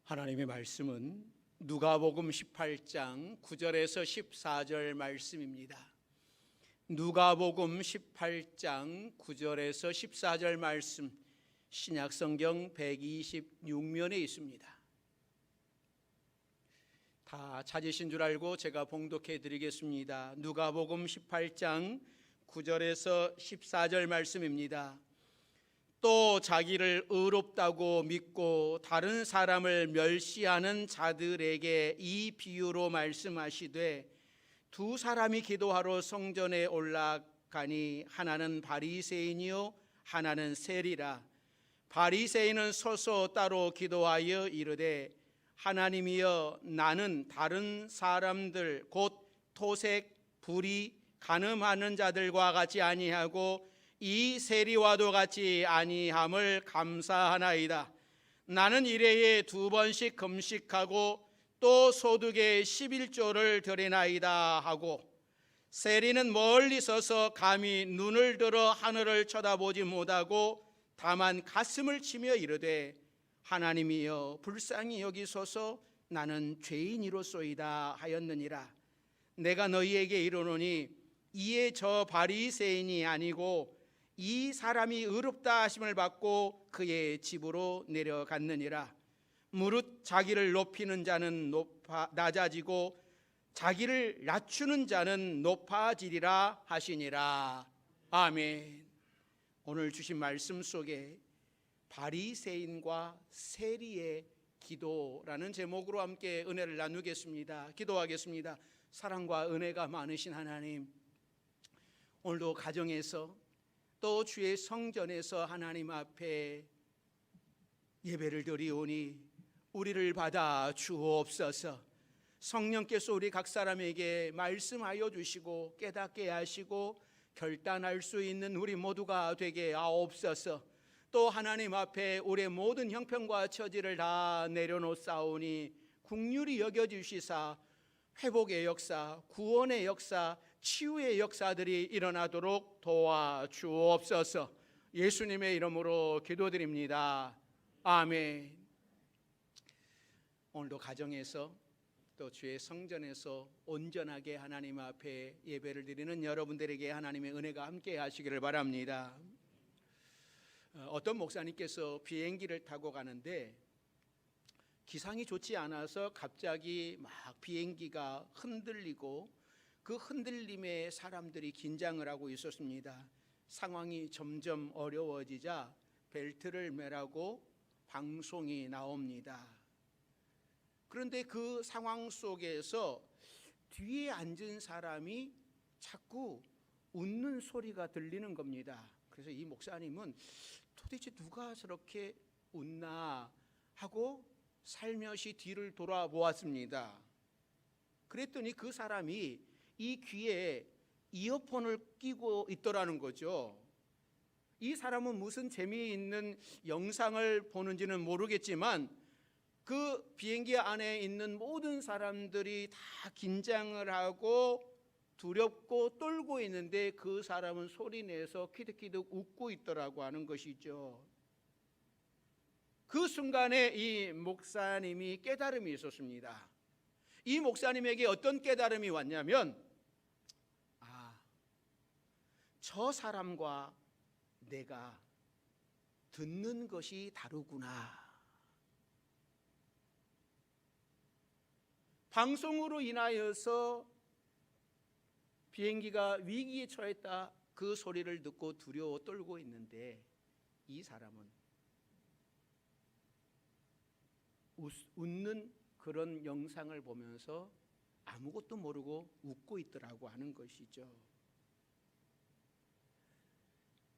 하나님의 말씀은 누가복음 18장 9절에서 14절 말씀입니다. 누가복음 18장 9절에서 14절 말씀, 신약성경 126면에 있습니다. 다 찾으신 줄 알고 제가 봉독해 드리겠습니다. 누가복음 18장 9절에서 14절 말씀입니다. 또 자기를 의롭다고 믿고 다른 사람을 멸시하는 자들에게 이 비유로 말씀하시되, 두 사람이 기도하러 성전에 올라가니 하나는 바리새인이요 하나는 세리라. 바리새인은 서서 따로 기도하여 이르되, 하나님이여, 나는 다른 사람들 곧 토색, 불의, 간음하는 자들과 같이 아니하고 이 세리와도 같이 아니함을 감사하나이다. 나는 일회에 2번씩 금식하고 또 소득의 11조를 드리나이다 하고, 세리는 멀리 서서 감히 눈을 들어 하늘을 쳐다보지 못하고 다만 가슴을 치며 이르되, 하나님이여, 불쌍히 여기소서, 나는 죄인이로소이다 하였느니라. 내가 너희에게 이르노니 이에 저 바리새인이 아니고 이 사람이 의롭다 하심을 받고 그의 집으로 내려갔느니라. 무릇 자기를 높이는 자는 낮아지고 자기를 낮추는 자는 높아지리라 하시니라. 아멘. 오늘 주신 말씀 속에 바리새인과 세리의 기도라는 제목으로 함께 은혜를 나누겠습니다. 기도하겠습니다. 사랑과 은혜가 많으신 하나님, 오늘도 가정에서 또 주의 성전에서 하나님 앞에 예배를 드리오니 우리를 받아 주옵소서. 성령께서 우리 각 사람에게 말씀하여 주시고 깨닫게 하시고 결단할 수 있는 우리 모두가 되게 하옵소서. 또 하나님 앞에 우리의 모든 형편과 처지를 다 내려놓사오니 긍휼히 여겨주시사 회복의 역사, 구원의 역사, 치유의 역사들이 일어나도록 도와주옵소서. 예수님의 이름으로 기도드립니다. 아멘. 오늘도 가정에서 또 주의 성전에서 온전하게 하나님 앞에 예배를 드리는 여러분들에게 하나님의 은혜가 함께 하시기를 바랍니다. 어떤 목사님께서 비행기를 타고 가는데 기상이 좋지 않아서 갑자기 막 비행기가 흔들리고 그 흔들림에 사람들이 긴장을 하고 있었습니다. 상황이 점점 어려워지자 벨트를 매라고 방송이 나옵니다. 그런데 그 상황 속에서 뒤에 앉은 사람이 자꾸 웃는 소리가 들리는 겁니다. 그래서 이 목사님은 도대체 누가 저렇게 웃나 하고 살며시 뒤를 돌아보았습니다. 그랬더니 그 사람이 이 귀에 이어폰을 끼고 있더라는 거죠. 이 사람은 무슨 재미있는 영상을 보는지는 모르겠지만 그 비행기 안에 있는 모든 사람들이 다 긴장을 하고 두렵고 떨고 있는데 그 사람은 소리내서 키득키득 웃고 있더라고 하는 것이죠. 그 순간에 이 목사님이 깨달음이 있었습니다. 이 목사님에게 어떤 깨달음이 왔냐면, 저 사람과 내가 듣는 것이 다르구나. 방송으로 인하여서 비행기가 위기에 처했다, 그 소리를 듣고 두려워 떨고 있는데 이 사람은 웃는 그런 영상을 보면서 아무것도 모르고 웃고 있더라고 하는 것이죠.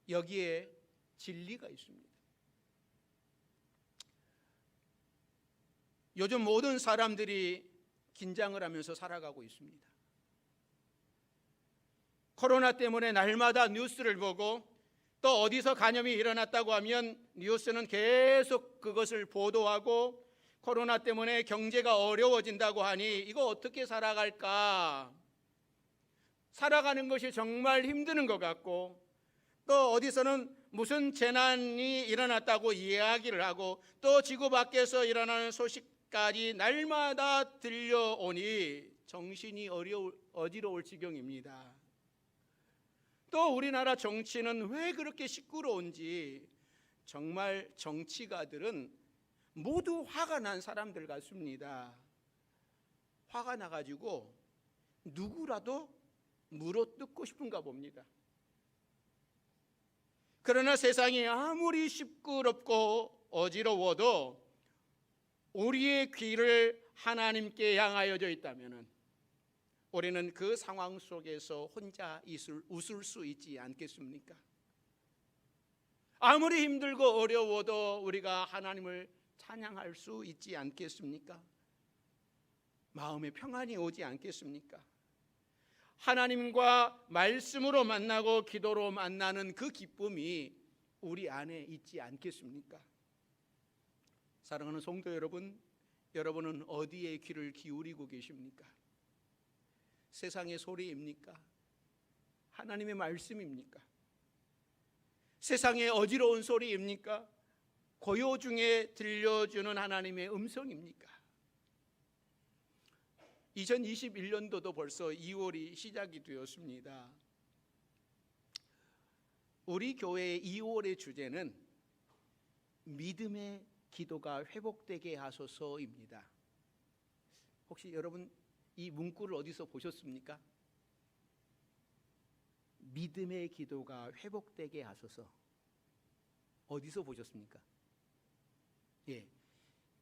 여기에 진리가 있습니다. 요즘 모든 사람들이 긴장을 하면서 살아가고 있습니다. 코로나 때문에 날마다 뉴스를 보고 또 어디서 감염이 일어났다고 하면 뉴스는 계속 그것을 보도하고, 코로나 때문에 경제가 어려워진다고 하니 이거 어떻게 살아갈까? 살아가는 것이 정말 힘드는 것 같고, 또 어디서는 무슨 재난이 일어났다고 이야기를 하고 또 지구 밖에서 일어나는 소식까지 날마다 들려오니 정신이 어지러울 지경입니다. 또 우리나라 정치는 왜 그렇게 시끄러운지 정말 정치가들은 모두 화가 난 사람들 같습니다. 화가 나가지고 누구라도 물어뜯고 싶은가 봅니다. 그러나 세상이 아무리 시끄럽고 어지러워도 우리의 귀를 하나님께 향하여져 있다면 우리는 그 상황 속에서 혼자 웃을 수 있지 않겠습니까? 아무리 힘들고 어려워도 우리가 하나님을 찬양할 수 있지 않겠습니까? 마음에 평안이 오지 않겠습니까? 하나님과 말씀으로 만나고 기도로 만나는 그 기쁨이 우리 안에 있지 않겠습니까? 사랑하는 성도 여러분, 여러분은 어디에 귀를 기울이고 계십니까? 세상의 소리입니까? 하나님의 말씀입니까? 세상의 어지러운 소리입니까? 고요 중에 들려주는 하나님의 음성입니까? 2021년도도 벌써 2월이 시작이 되었습니다. 우리 교회의 2월의 주제는 믿음의 기도가 회복되게 하소서입니다. 혹시 여러분 이 문구를 어디서 보셨습니까? 믿음의 기도가 회복되게 하소서. 어디서 보셨습니까? 예,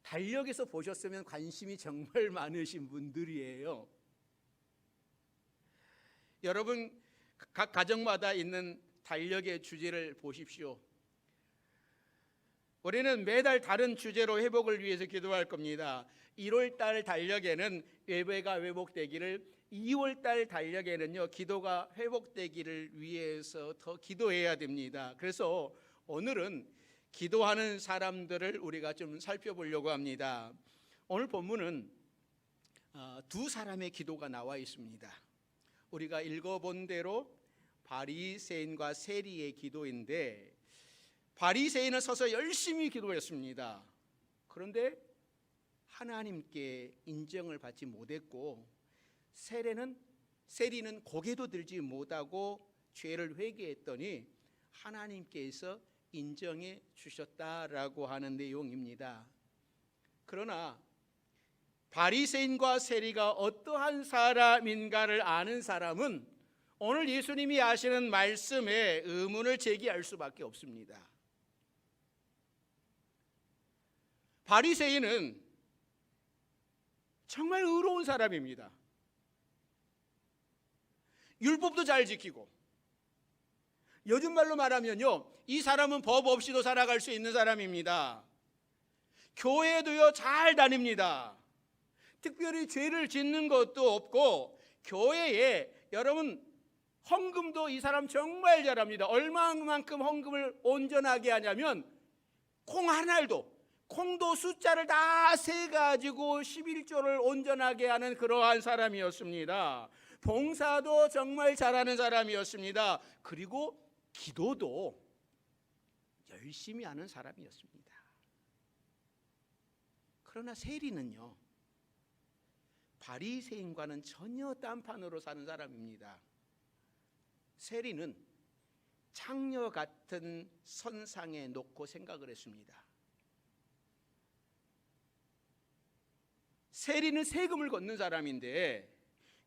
달력에서 보셨으면 관심이 정말 많으신 분들이에요. 여러분 각 가정마다 있는 달력의 주제를 보십시오. 우리는 매달 다른 주제로 회복을 위해서 기도할 겁니다. 1월달 달력에는 예배가 회복되기를, 2월달 달력에는요 기도가 회복되기를 위해서 더 기도해야 됩니다. 그래서 오늘은 기도하는 사람들을 우리가 좀 살펴보려고 합니다. 오늘 본문은 두 사람의 기도가 나와 있습니다. 우리가 읽어본 대로 바리새인과 세리의 기도인데, 바리새인은 서서 열심히 기도했습니다. 그런데 하나님께 인정을 받지 못했고, 세리는 고개도 들지 못하고 죄를 회개했더니 하나님께서 인정해 주셨다라고 하는 내용입니다. 그러나 바리새인과 세리가 어떠한 사람인가를 아는 사람은 오늘 예수님이 하시는 말씀에 의문을 제기할 수밖에 없습니다. 바리새인은 정말 의로운 사람입니다. 율법도 잘 지키고, 요즘 말로 말하면요, 이 사람은 법 없이도 살아갈 수 있는 사람입니다. 교회도요 잘 다닙니다. 특별히 죄를 짓는 것도 없고, 교회에 여러분 헌금도 이 사람 정말 잘합니다. 얼마만큼 헌금을 온전하게 하냐면 콩 한 알도, 콩도 숫자를 다 세가지고 11조를 온전하게 하는 그러한 사람이었습니다. 봉사도 정말 잘하는 사람이었습니다. 그리고 기도도 열심히 하는 사람이었습니다. 그러나 세리는요, 바리새인과는 전혀 딴판으로 사는 사람입니다. 세리는 창녀 같은 선상에 놓고 생각을 했습니다. 세리는 세금을 걷는 사람인데,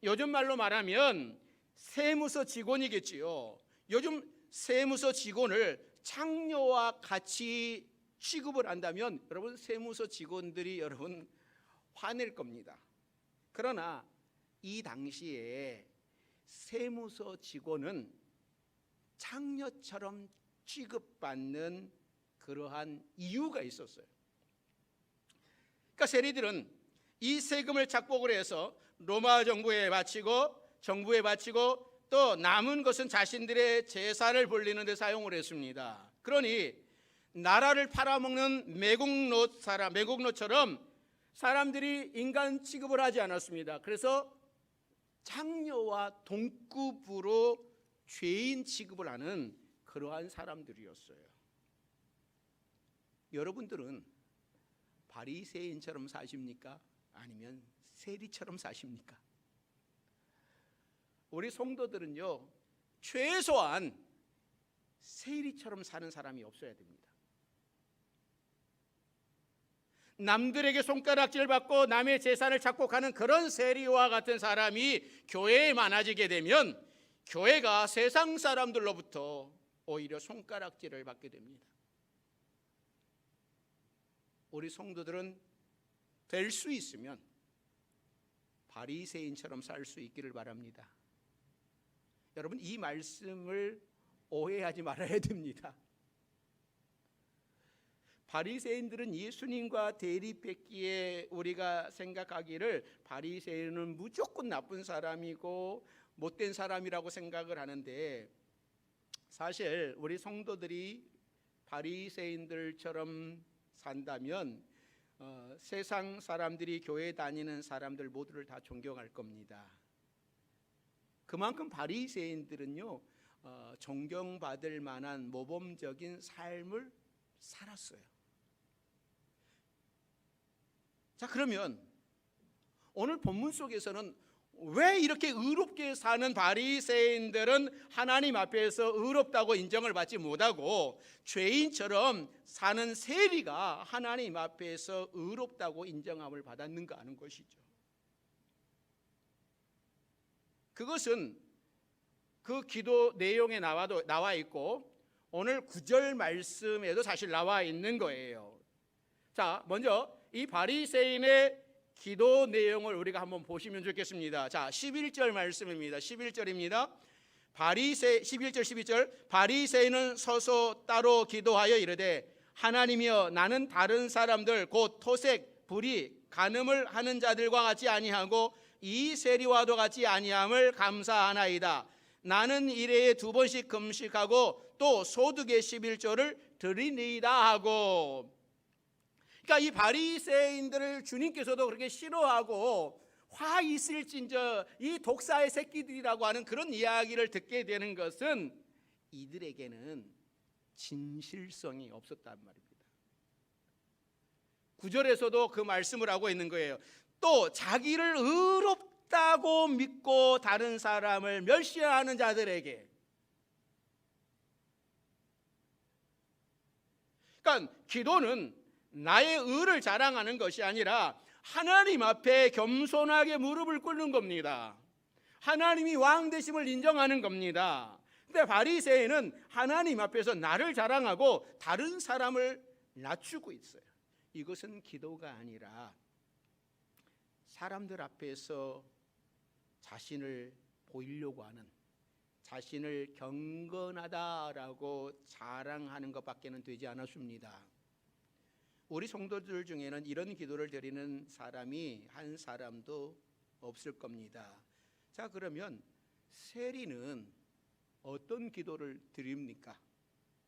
요즘 말로 말하면 세무서 직원이겠지요. 요즘 세무서 직원을 창녀와 같이 취급을 한다면 여러분 세무서 직원들이 여러분 화낼 겁니다. 그러나 이 당시에 세무서 직원은 창녀처럼 취급받는 그러한 이유가 있었어요. 그러니까 세리들은 이 세금을 착복을 해서 로마 정부에 바치고 또 남은 것은 자신들의 재산을 벌리는 데 사용을 했습니다. 그러니 나라를 팔아먹는 매국노처럼 사람들이 인간 취급을 하지 않았습니다. 그래서 창녀와 동급으로 죄인 취급을 하는 그러한 사람들이었어요. 여러분들은 바리새인처럼 사십니까? 아니면 세리처럼 사십니까? 우리 성도들은요, 최소한 세리처럼 사는 사람이 없어야 됩니다. 남들에게 손가락질 받고 남의 재산을 착복하는 그런 세리와 같은 사람이 교회에 많아지게 되면 교회가 세상 사람들로부터 오히려 손가락질을 받게 됩니다. 우리 성도들은 될 수 있으면 바리새인처럼 살 수 있기를 바랍니다. 여러분, 이 말씀을 오해하지 말아야 됩니다. 바리새인들은 예수님과 대립했기에 우리가 생각하기를 바리새인은 무조건 나쁜 사람이고 못된 사람이라고 생각을 하는데, 사실 우리 성도들이 바리새인들처럼 산다면 세상 사람들이 교회 다니는 사람들 모두를 다 존경할 겁니다. 그만큼 바리새인들은요, 존경받을 만한 모범적인 삶을 살았어요. 자, 그러면 오늘 본문 속에서는 왜 이렇게 의롭게 사는 바리새인들은 하나님 앞에서 의롭다고 인정을 받지 못하고 죄인처럼 사는 세리가 하나님 앞에서 의롭다고 인정함을 받았는가 하는 것이죠. 그것은 그 기도 내용에 나와 있고 오늘 9절 말씀에도 사실 나와 있는 거예요. 자, 먼저 이 바리새인의 기도 내용을 우리가 한번 보시면 좋겠습니다. 자, 11절 말씀입니다. 11절입니다. 11절 12절 바리새인은 서서 따로 기도하여 이르되 하나님이여, 나는 다른 사람들 곧 토색, 불의, 간음을 하는 자들과 같이 아니하고 이 세리와도 같이 아니함을 감사하나이다. 나는 일해에 2번씩 금식하고 또 소득의 11조를 드리니이다 하고. 그러니까 이 바리새인들을 주님께서도 그렇게 싫어하고 화 있을진저 이 독사의 새끼들이라고 하는 그런 이야기를 듣게 되는 것은 이들에게는 진실성이 없었단 말입니다. 9절에서도 그 말씀을 하고 있는 거예요. 또 자기를 의롭다고 믿고 다른 사람을 멸시하는 자들에게, 그러니까 기도는 나의 의를 자랑하는 것이 아니라 하나님 앞에 겸손하게 무릎을 꿇는 겁니다. 하나님이 왕 되심을 인정하는 겁니다. 근데 바리새인은 하나님 앞에서 나를 자랑하고 다른 사람을 낮추고 있어요. 이것은 기도가 아니라 사람들 앞에서 자신을 보이려고 하는, 자신을 경건하다라고 자랑하는 것밖에는 되지 않았습니다. 우리 성도들 중에는 이런 기도를 드리는 사람이 한 사람도 없을 겁니다. 자, 그러면 세리는 어떤 기도를 드립니까?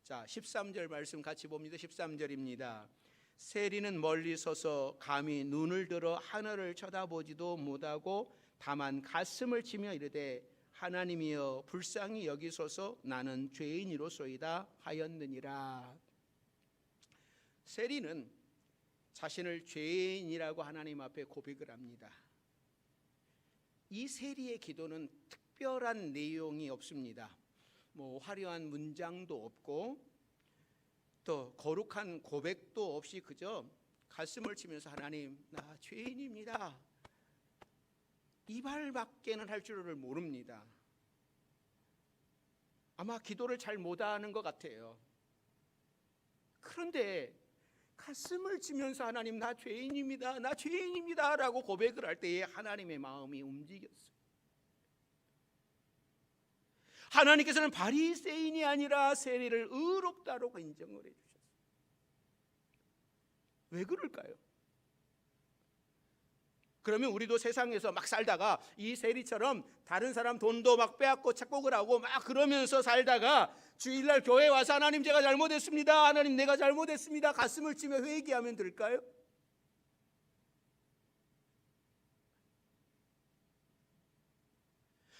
자, 13절 말씀 같이 봅니다. 13절입니다. 세리는 멀리 서서 감히 눈을 들어 하늘을 쳐다보지도 못하고 다만 가슴을 치며 이르되 하나님이여, 불쌍히 여기소서, 나는 죄인이로소이다 하였느니라. 세리는 자신을 죄인이라고 하나님 앞에 고백을 합니다. 이 세리의 기도는 특별한 내용이 없습니다. 화려한 문장도 없고 또 거룩한 고백도 없이 그저 가슴을 치면서 하나님, 나 죄인입니다, 이 말밖에는 할 줄을 모릅니다. 아마 기도를 잘 못하는 것 같아요. 그런데 가슴을 치면서 하나님, 나 죄인입니다, 나 죄인입니다 라고 고백을 할 때에 하나님의 마음이 움직였어요. 하나님께서는 바리새인이 아니라 세리를 의롭다라고 인정을 해주셨어요. 왜 그럴까요? 그러면 우리도 세상에서 막 살다가 이 세리처럼 다른 사람 돈도 막 빼앗고 착복을 하고 막 그러면서 살다가 주일날 교회에 와서 하나님, 제가 잘못했습니다, 하나님 내가 잘못했습니다, 가슴을 치며 회개하면 될까요?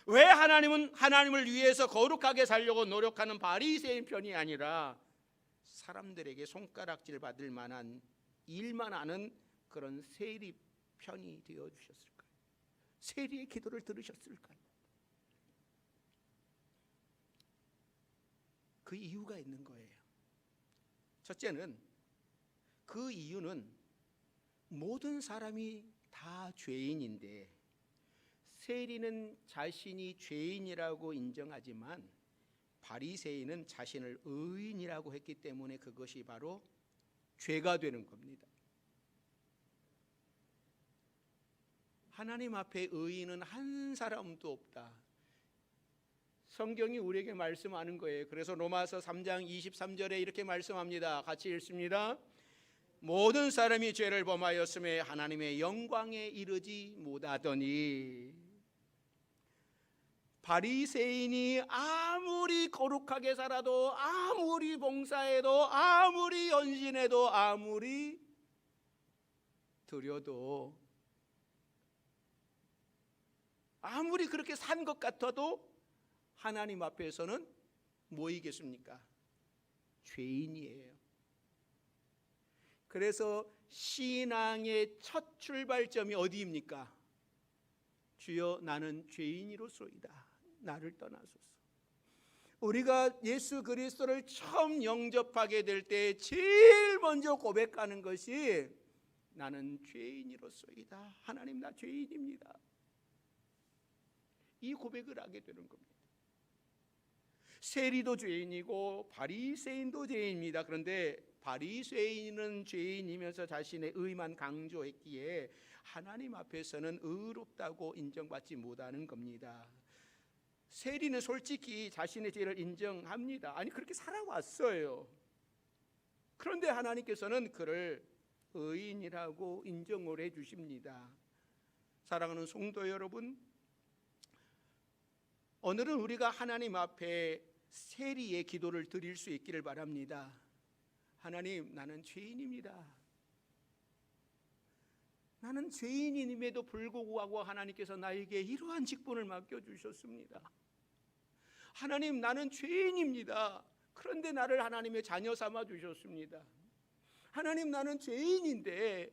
왜 하나님은 하나님을 위해서 거룩하게 살려고 노력하는 바리새인 편이 아니라 사람들에게 손가락질 받을 만한 일만 하는 그런 세리 편이 되어 주셨을까요? 세리의 기도를 들으셨을까요? 그 이유가 있는 거예요. 첫째는 그 이유는 모든 사람이 다 죄인인데 세리는 자신이 죄인이라고 인정하지만 바리새인은 자신을 의인이라고 했기 때문에 그것이 바로 죄가 되는 겁니다. 하나님 앞에 의인은 한 사람도 없다. 성경이 우리에게 말씀하는 거예요. 그래서 로마서 3장 23절에 이렇게 말씀합니다. 같이 읽습니다. 모든 사람이 죄를 범하였음에 하나님의 영광에 이르지 못하더니. 바리새인이 아무리 거룩하게 살아도 아무리 봉사해도 아무리 연신해도 아무리 드려도 아무리 그렇게 산 것 같아도 하나님 앞에서는 뭐이겠습니까? 죄인이에요. 그래서 신앙의 첫 출발점이 어디입니까? 주여 나는 죄인이로소이다. 나를 떠나소서. 우리가 예수 그리스도를 처음 영접하게 될 때 제일 먼저 고백하는 것이 나는 죄인이로소이다. 하나님 나 죄인입니다. 이 고백을 하게 되는 겁니다. 세리도 죄인이고 바리새인도 죄인입니다. 그런데 바리새인은 죄인이면서 자신의 의만 강조했기에 하나님 앞에서는 의롭다고 인정받지 못하는 겁니다. 세리는 솔직히 자신의 죄를 인정합니다. 아니 그렇게 살아왔어요. 그런데 하나님께서는 그를 의인이라고 인정을 해주십니다. 사랑하는 성도 여러분, 오늘은 우리가 하나님 앞에 세리의 기도를 드릴 수 있기를 바랍니다. 하나님, 나는 죄인입니다. 나는 죄인임에도 불구하고 하나님께서 나에게 이러한 직분을 맡겨주셨습니다. 하나님, 나는 죄인입니다. 그런데 나를 하나님의 자녀 삼아 주셨습니다. 하나님, 나는 죄인인데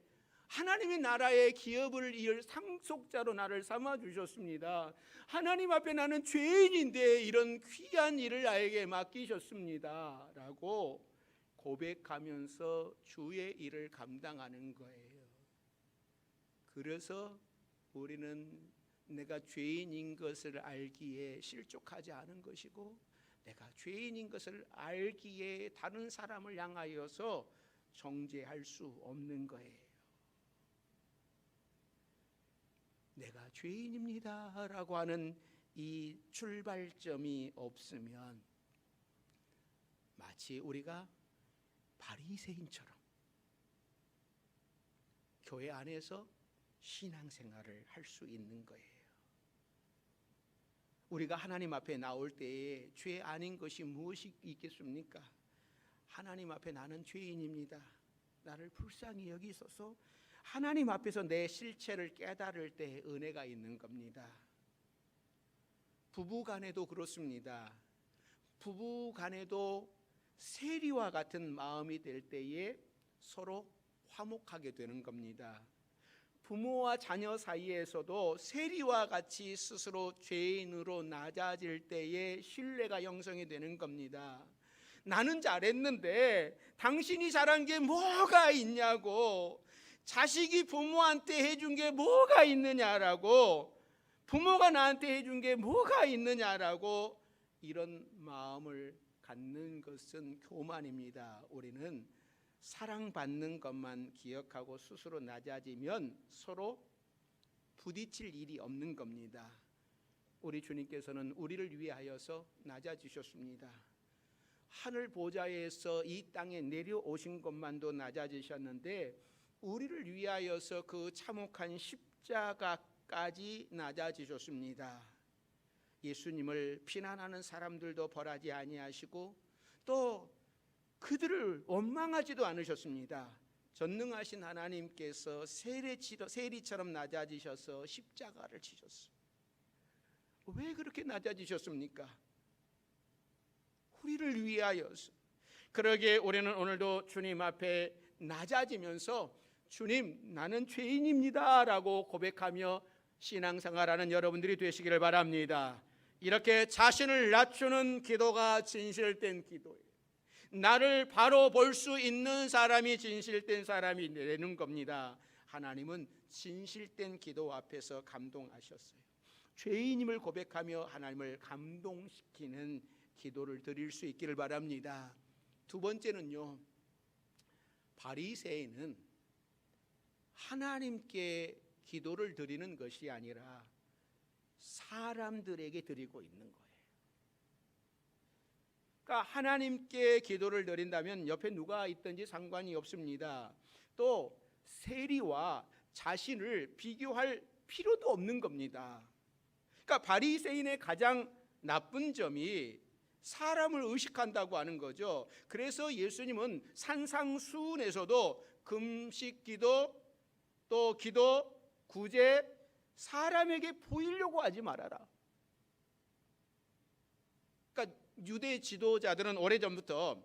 하나님의 나라의 기업을 이을 상속자로 나를 삼아 주셨습니다. 하나님 앞에 나는 죄인인데 이런 귀한 일을 나에게 맡기셨습니다. 라고 고백하면서 주의 일을 감당하는 거예요. 그래서 우리는 내가 죄인인 것을 알기에 실족하지 않은 것이고 내가 죄인인 것을 알기에 다른 사람을 향하여서 정죄할 수 없는 거예요. 내가 죄인입니다 라고 하는 이 출발점이 없으면 마치 우리가 바리새인처럼 교회 안에서 신앙생활을 할 수 있는 거예요. 우리가 하나님 앞에 나올 때에 죄 아닌 것이 무엇이 있겠습니까? 하나님 앞에 나는 죄인입니다. 나를 불쌍히 여기소서. 하나님 앞에서 내 실체를 깨달을 때 은혜가 있는 겁니다. 부부간에도 그렇습니다. 부부간에도 세리와 같은 마음이 될 때에 서로 화목하게 되는 겁니다. 부모와 자녀 사이에서도 세리와 같이 스스로 죄인으로 낮아질 때에 신뢰가 형성이 되는 겁니다. 나는 잘했는데 당신이 잘한 게 뭐가 있냐고, 자식이 부모한테 해준 게 뭐가 있느냐라고, 부모가 나한테 해준 게 뭐가 있느냐라고 이런 마음을 갖는 것은 교만입니다. 우리는 사랑받는 것만 기억하고 스스로 낮아지면 서로 부딪힐 일이 없는 겁니다. 우리 주님께서는 우리를 위하여서 낮아지셨습니다. 하늘 보좌에서 이 땅에 내려오신 것만도 낮아지셨는데 우리를 위하여서 그 참혹한 십자가까지 낮아지셨습니다. 예수님을 비난하는 사람들도 벌하지 아니하시고 또 그들을 원망하지도 않으셨습니다. 전능하신 하나님께서 세리처럼 낮아지셔서 십자가를 치셨어요. 왜 그렇게 낮아지셨습니까? 우리를 위하여서. 그러기에 우리는 오늘도 주님 앞에 낮아지면서 주님, 나는 죄인입니다 라고 고백하며 신앙생활하는 여러분들이 되시기를 바랍니다. 이렇게 자신을 낮추는 기도가 진실된 기도예요. 나를 바로 볼 수 있는 사람이 진실된 사람이 되는 겁니다. 하나님은 진실된 기도 앞에서 감동하셨어요. 죄인임을 고백하며 하나님을 감동시키는 기도를 드릴 수 있기를 바랍니다. 두 번째는요, 바리새인은 하나님께 기도를 드리는 것이 아니라 사람들에게 드리고 있는 거예요. 그러니까 하나님께 기도를 드린다면 옆에 누가 있든지 상관이 없습니다. 또 세리와 자신을 비교할 필요도 없는 겁니다. 그러니까 바리새인의 가장 나쁜 점이 사람을 의식한다고 하는 거죠. 그래서 예수님은 산상수훈에서도 금식 기도, 또 기도, 구제, 사람에게 보이려고 하지 말아라. 그러니까 유대 지도자들은 오래전부터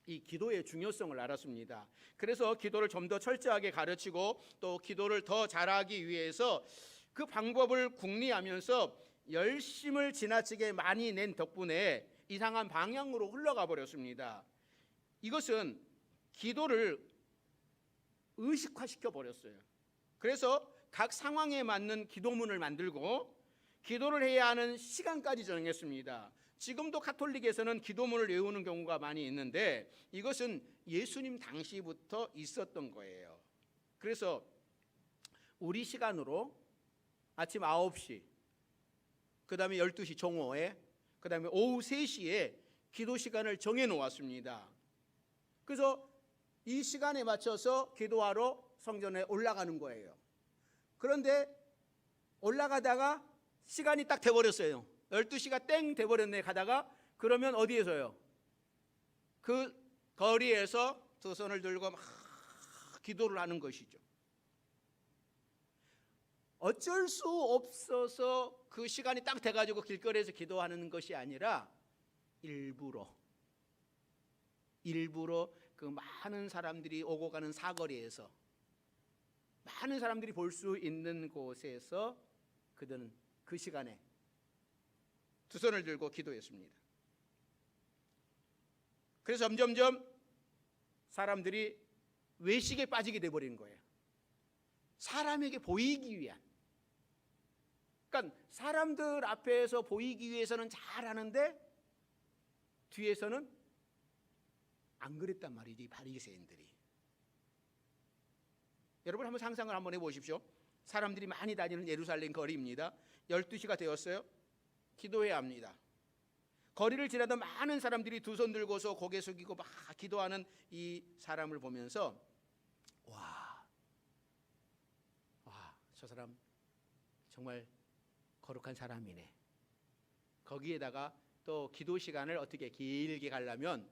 이 기도의 중요성을 알았습니다. 그래서 기도를 좀 더 철저하게 가르치고 또 기도를 더 잘하기 위해서 그 방법을 궁리하면서 열심을 지나치게 많이 낸 덕분에 이상한 방향으로 흘러가 버렸습니다. 이것은 기도를 의식화시켜 버렸어요. 그래서 각 상황에 맞는 기도문을 만들고 기도를 해야 하는 시간까지 정했습니다. 지금도 가톨릭에서는 기도문을 외우는 경우가 많이 있는데 이것은 예수님 당시부터 있었던 거예요. 그래서 우리 시간으로 아침 9시, 그 다음에 12시 정오에, 그 다음에 오후 3시에 기도 시간을 정해 놓았습니다. 그래서 이 시간에 맞춰서 기도하러 성전에 올라가는 거예요. 그런데 올라가다가 시간이 딱 돼버렸어요. 12시가 땡 돼버렸네 가다가 그러면 어디에서요? 그 거리에서 두 손을 들고 막 기도를 하는 것이죠. 어쩔 수 없어서 그 시간이 딱 돼가지고 길거리에서 기도하는 것이 아니라 일부러 그 많은 사람들이 오고 가는 사거리에서 많은 사람들이 볼 수 있는 곳에서 그들은 그 시간에 두 손을 들고 기도했습니다. 그래서 점점점 사람들이 외식에 빠지게 돼버린 거예요. 사람에게 보이기 위한. 그러니까 사람들 앞에서 보이기 위해서는 잘하는데 뒤에서는 안 그랬단 말이지, 바리새인들이. 여러분 한번 상상을 한번 해보십시오. 사람들이 많이 다니는 예루살렘 거리입니다. 12시가 되었어요. 기도해야 합니다. 거리를 지나던 많은 사람들이 두 손 들고서 고개 숙이고 막 기도하는 이 사람을 보면서 저 사람 정말 거룩한 사람이네. 거기에다가 또 기도 시간을 어떻게 길게 가려면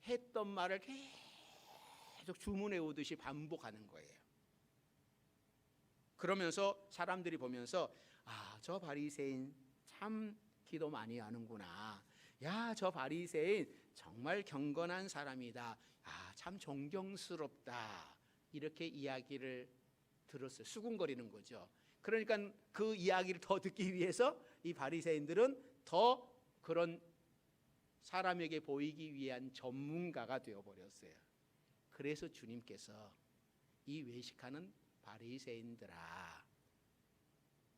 했던 말을 계속 주문해 오듯이 반복하는 거예요. 그러면서 사람들이 보면서 저 바리새인 참 기도 많이 하는구나. 야, 저 바리새인 정말 경건한 사람이다. 참 존경스럽다. 이렇게 이야기를 들었어요. 수군거리는 거죠. 그러니까 그 이야기를 더 듣기 위해서 이 바리새인들은 더 그런 사람에게 보이기 위한 전문가가 되어버렸어요. 그래서 주님께서 이 외식하는 바리새인들아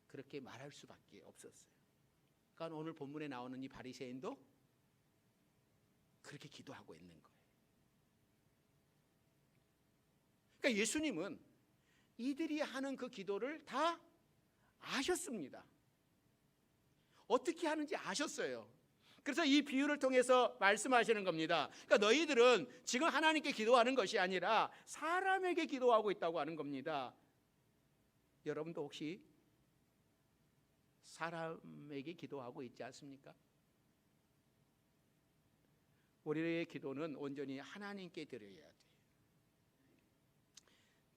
그렇게 말할 수밖에 없었어요. 그러니까 오늘 본문에 나오는 이 바리새인도 그렇게 기도하고 있는 거예요. 그러니까 예수님은 이들이 하는 그 기도를 다 아셨습니다. 어떻게 하는지 아셨어요. 그래서 이 비유를 통해서 말씀하시는 겁니다. 그러니까 너희들은 지금 하나님께 기도하는 것이 아니라 사람에게 기도하고 있다고 하는 겁니다. 여러분도 혹시 사람에게 기도하고 있지 않습니까? 우리의 기도는 온전히 하나님께 드려야 돼요.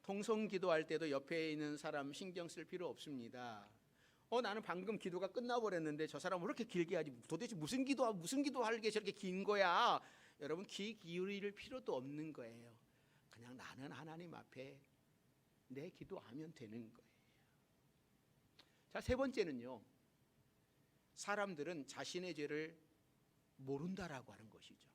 통성 기도할 때도 옆에 있는 사람 신경 쓸 필요 없습니다. 나는 방금 기도가 끝나버렸는데 저 사람은 왜 이렇게 길게 하지? 도대체 무슨 기도하게 저렇게 긴 거야? 여러분, 귀 기울일 필요도 없는 거예요. 그냥 나는 하나님 앞에 내 기도하면 되는 거예요. 자, 세 번째는요, 사람들은 자신의 죄를 모른다라고 하는 것이죠.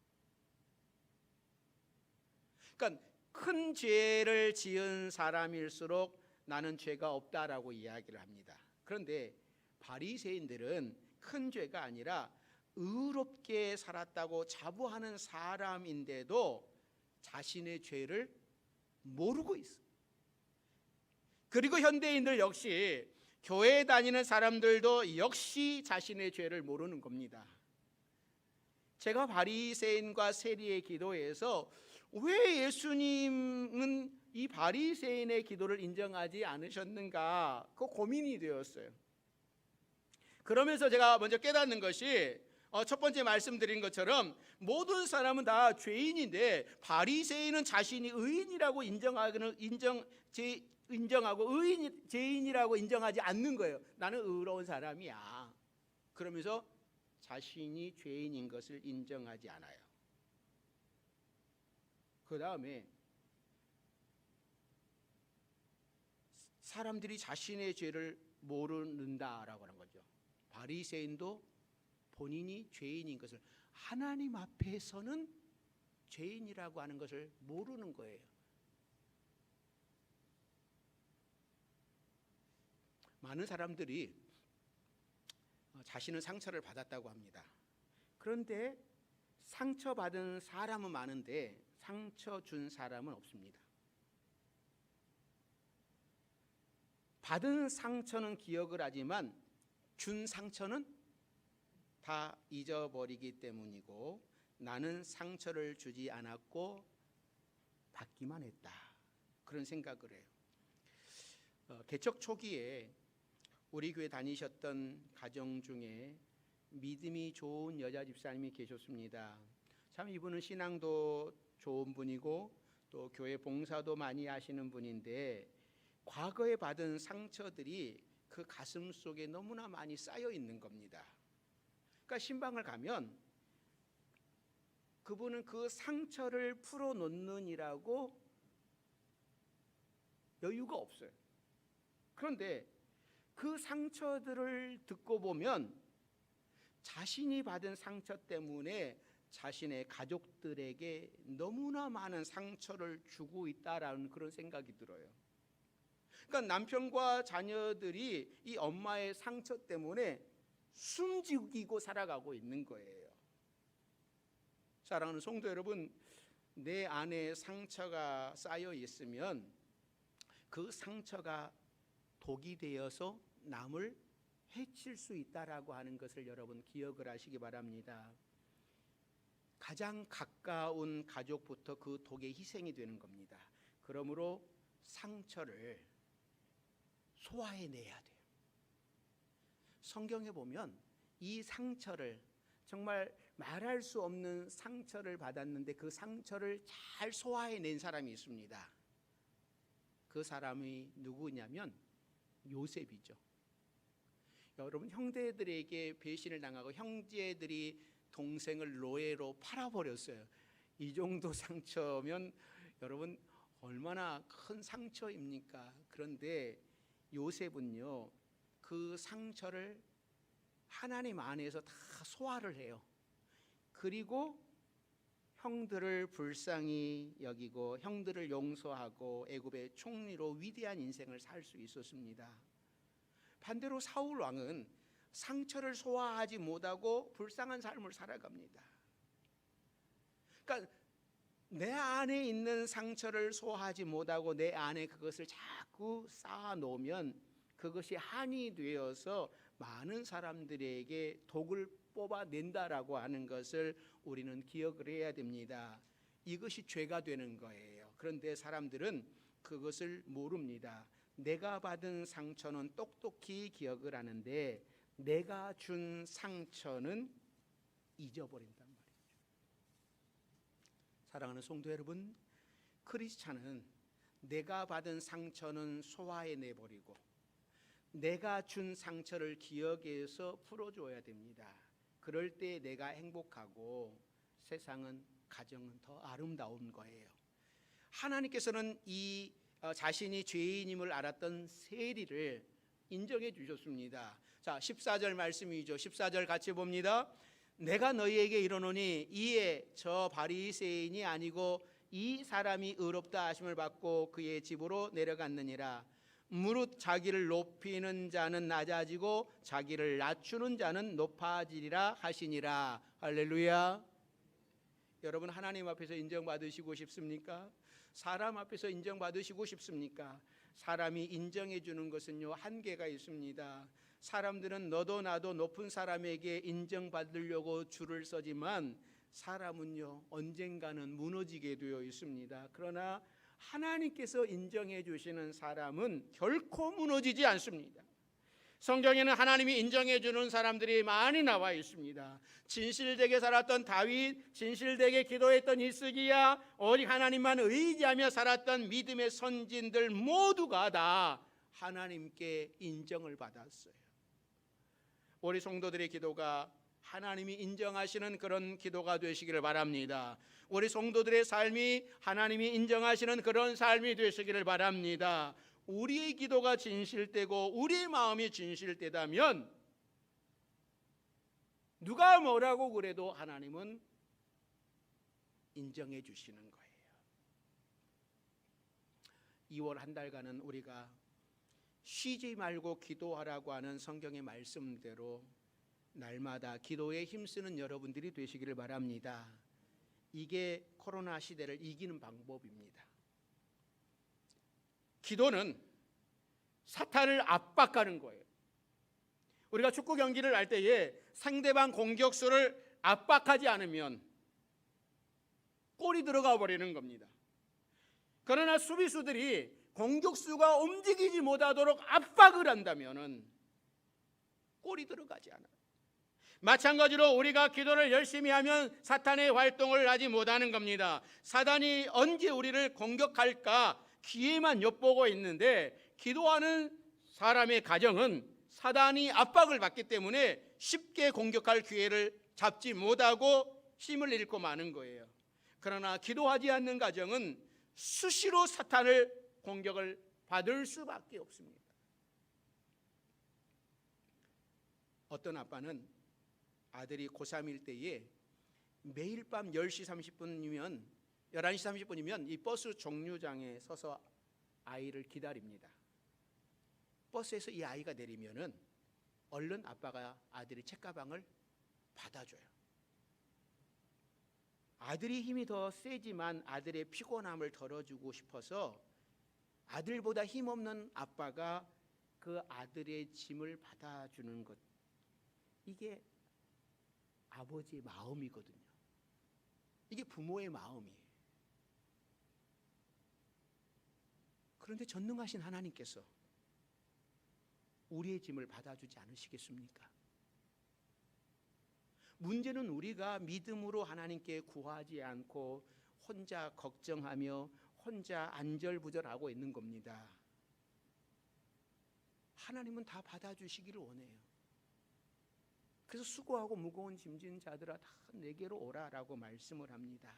그러니까 큰 죄를 지은 사람일수록 나는 죄가 없다라고 이야기를 합니다. 그런데 바리새인들은 큰 죄가 아니라 의롭게 살았다고 자부하는 사람인데도 자신의 죄를 모르고 있어요. 그리고 현대인들 역시, 교회 다니는 사람들도 역시 자신의 죄를 모르는 겁니다. 제가 바리새인과 세리의 기도에서 왜 예수님은 이 바리새인의 기도를 인정하지 않으셨는가, 그 고민이 되었어요. 그러면서 제가 먼저 깨닫는 것이, 첫 번째 말씀드린 것처럼 모든 사람은 다 죄인인데 바리새인은 자신이 의인이라고 인정하고 죄인이라고 인정하지 않는 거예요. 나는 의로운 사람이야. 그러면서 자신이 죄인인 것을 인정하지 않아요. 그 다음에 사람들이 자신의 죄를 모른다라고 하는 거죠. 바리새인도 본인이 죄인인 것을, 하나님 앞에서는 죄인이라고 하는 것을 모르는 거예요. 많은 사람들이 자신은 상처를 받았다고 합니다. 그런데 상처받은 사람은 많은데 상처 준 사람은 없습니다. 받은 상처는 기억을 하지만 준 상처는 다 잊어버리기 때문이고, 나는 상처를 주지 않았고 받기만 했다, 그런 생각을 해요. 개척 초기에 우리 교회 다니셨던 가정 중에 믿음이 좋은 여자 집사님이 계셨습니다. 참 이분은 신앙도 좋은 분이고 또 교회 봉사도 많이 하시는 분인데, 과거에 받은 상처들이 그 가슴 속에 너무나 많이 쌓여 있는 겁니다. 그러니까 신방을 가면 그분은 그 상처를 풀어놓느니라고 여유가 없어요. 그런데 그 상처들을 듣고 보면 자신이 받은 상처 때문에 자신의 가족들에게 너무나 많은 상처를 주고 있다라는 그런 생각이 들어요. 그러니까 남편과 자녀들이 이 엄마의 상처 때문에 숨죽이고 살아가고 있는 거예요. 사랑하는 성도 여러분, 내 안에 상처가 쌓여 있으면 그 상처가 독이 되어서 남을 해칠 수 있다라고 하는 것을 여러분 기억을 하시기 바랍니다. 가장 가까운 가족부터 그 독의 희생이 되는 겁니다. 그러므로 상처를 소화해내야 돼요. 성경에 보면 이 상처를, 정말 말할 수 없는 상처를 받았는데 그 상처를 잘 소화해낸 사람이 있습니다. 그 사람이 누구냐면 요셉이죠. 여러분, 형제들에게 배신을 당하고 형제들이 동생을 노예로 팔아버렸어요. 이 정도 상처면 여러분 얼마나 큰 상처입니까? 그런데 요셉은요, 그 상처를 하나님 안에서 다 소화를 해요. 그리고 형들을 불쌍히 여기고 형들을 용서하고 애굽의 총리로 위대한 인생을 살 수 있었습니다. 반대로 사울 왕은 상처를 소화하지 못하고 불쌍한 삶을 살아갑니다. 그러니까 내 안에 있는 상처를 소화하지 못하고 내 안에 그것을 자꾸 쌓아놓으면 그것이 한이 되어서 많은 사람들에게 독을 뽑아낸다라고 하는 것을 우리는 기억을 해야 됩니다. 이것이 죄가 되는 거예요. 그런데 사람들은 그것을 모릅니다. 내가 받은 상처는 똑똑히 기억을 하는데 내가 준 상처는 잊어버린단 말이죠. 사랑하는 성도 여러분, 크리스찬은 내가 받은 상처는 소화해내버리고 내가 준 상처를 기억해서 풀어줘야 됩니다. 그럴 때 내가 행복하고 세상은, 가정은 더 아름다운 거예요. 하나님께서는 이 자신이 죄인임을 알았던 세리를 인정해 주셨습니다. 자, 14절 말씀이죠. 14절 같이 봅니다. 내가 너희에게 이르노니 이에 저 바리새인이 아니고 이 사람이 의롭다 하심을 받고 그의 집으로 내려갔느니라. 무릇 자기를 높이는 자는 낮아지고 자기를 낮추는 자는 높아지리라 하시니라. 할렐루야. 여러분, 하나님 앞에서 인정받으시고 싶습니까? 사람 앞에서 인정받으시고 싶습니까? 사람이 인정해 주는 것은요, 한계가 있습니다. 사람들은 너도 나도 높은 사람에게 인정받으려고 줄을 서지만 사람은요, 언젠가는 무너지게 되어 있습니다. 그러나 하나님께서 인정해 주시는 사람은 결코 무너지지 않습니다. 성경에는 하나님이 인정해 주는 사람들이 많이 나와 있습니다. 진실되게 살았던 다윗, 진실되게 기도했던 히스기야, 오직 하나님만 의지하며 살았던 믿음의 선진들 모두가 다 하나님께 인정을 받았어요. 우리 성도들의 기도가 하나님이 인정하시는 그런 기도가 되시기를 바랍니다. 우리 성도들의 삶이 하나님이 인정하시는 그런 삶이 되시기를 바랍니다. 우리의 기도가 진실되고 우리의 마음이 진실되다면 누가 뭐라고 그래도 하나님은 인정해 주시는 거예요. 2월 한 달간은 우리가 쉬지 말고 기도하라고 하는 성경의 말씀대로 날마다 기도에 힘쓰는 여러분들이 되시기를 바랍니다. 이게 코로나 시대를 이기는 방법입니다. 기도는 사탄을 압박하는 거예요. 우리가 축구 경기를 할 때에 상대방 공격수를 압박하지 않으면 골이 들어가 버리는 겁니다. 그러나 수비수들이 공격수가 움직이지 못하도록 압박을 한다면 골이 들어가지 않아요. 마찬가지로 우리가 기도를 열심히 하면 사탄의 활동을 하지 못하는 겁니다. 사단이 언제 우리를 공격할까 기회만 엿보고 있는데, 기도하는 사람의 가정은 사단이 압박을 받기 때문에 쉽게 공격할 기회를 잡지 못하고 힘을 잃고 마는 거예요. 그러나 기도하지 않는 가정은 수시로 사탄을 공격을 받을 수밖에 없습니다. 어떤 아빠는 아들이 고3일 때에 매일 밤 10시 30분이면 11시 30분이면 이 버스 정류장에 서서 아이를 기다립니다. 버스에서 이 아이가 내리면은 얼른 아빠가 아들의 책가방을 받아줘요. 아들이 힘이 더 세지만 아들의 피곤함을 덜어주고 싶어서 아들보다 힘없는 아빠가 그 아들의 짐을 받아주는 것, 이게 아버지의 마음이거든요. 이게 부모의 마음이에요. 그런데 전능하신 하나님께서 우리의 짐을 받아주지 않으시겠습니까? 문제는 우리가 믿음으로 하나님께 구하지 않고 혼자 걱정하며 혼자 안절부절하고 있는 겁니다. 하나님은 다 받아주시기를 원해요. 그래서 수고하고 무거운 짐진 자들아 다 내게로 오라라고 말씀을 합니다.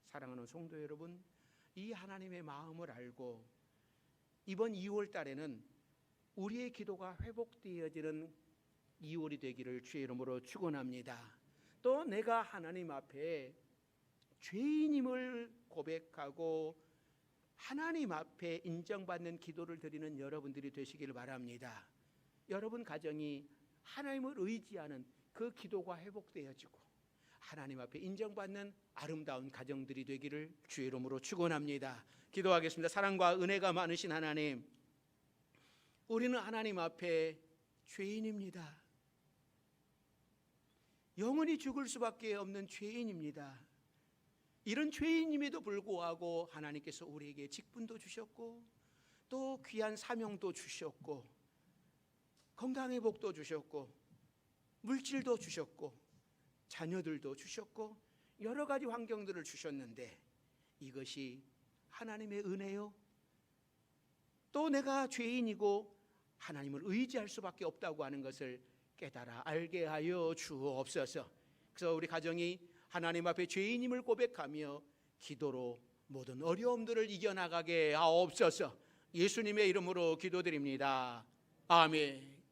사랑하는 성도 여러분, 이 하나님의 마음을 알고 이번 2월 달에는 우리의 기도가 회복되어지는 2월이 되기를 주의 이름으로 축원합니다. 또 내가 하나님 앞에 죄인임을 고백하고 하나님 앞에 인정받는 기도를 드리는 여러분들이 되시길 바랍니다. 여러분 가정이 하나님을 의지하는 그 기도가 회복되어지고 하나님 앞에 인정받는 아름다운 가정들이 되기를 주의 이름으로 축원합니다. 기도하겠습니다. 사랑과 은혜가 많으신 하나님, 우리는 하나님 앞에 죄인입니다. 영원히 죽을 수밖에 없는 죄인입니다. 이런 죄인임에도 불구하고 하나님께서 우리에게 직분도 주셨고 또 귀한 사명도 주셨고 건강의 복도 주셨고 물질도 주셨고 자녀들도 주셨고 여러 가지 환경들을 주셨는데 이것이 하나님의 은혜요? 또 내가 죄인이고 하나님을 의지할 수밖에 없다고 하는 것을 깨달아 알게 하여 주옵소서. 그래서 우리 가정이 하나님 앞에 죄인임을 고백하며 기도로 모든 어려움들을 이겨나가게 하옵소서. 예수님의 이름으로 기도드립니다. 아멘.